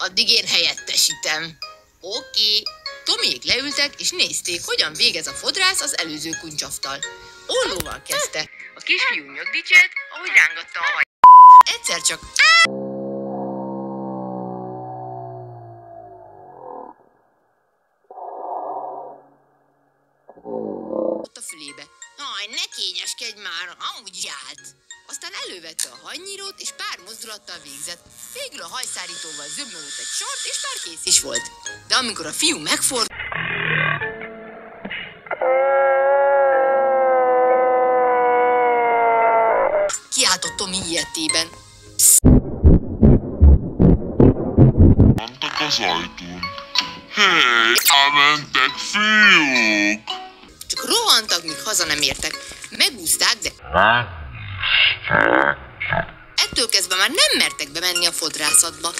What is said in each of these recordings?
Addig én helyettesítem. Oké. Tomiék leültek, és nézték, hogyan végez a fodrász az előző kuncsaftal. Ollóval kezdte. A kisfiú nyögdicsélt, ahogy rángatta a haj. Egyszer csak a fülébe. Aj, ne kényeskedj már, amúgy járt. Aztán elővette a hajnyírót, és pár mozdulattal végzett. Végül a hajszárítóval zöbbenült egy sort, és már kész is volt. De amikor a fiú megfordult, kiáltott Tomi ilyettében. Mentek az ajtón. Hé, elmentek, fiúk! Csak rohantak, míg haza nem értek. Megúzták, de ettől kezdve már nem mertek bemenni a fodrászatba.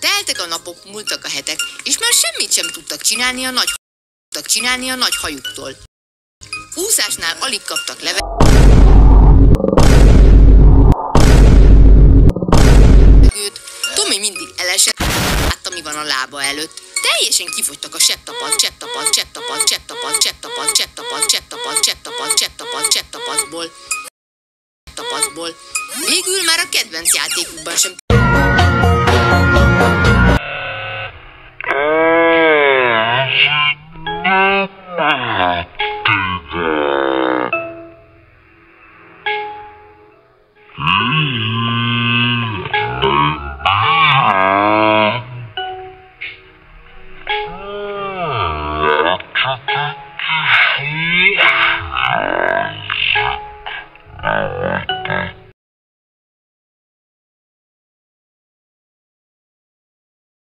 Teltek a napok, múltak a hetek, és már semmit sem tudtak csinálni a nagy hajuktól. Úszásnál alig kaptak levegőt, Tomi mindig elesett, látta, mi van a lába előtt. Teljesen kifogytak a csepptapaszból. Végül már a kedvenc játékukban sem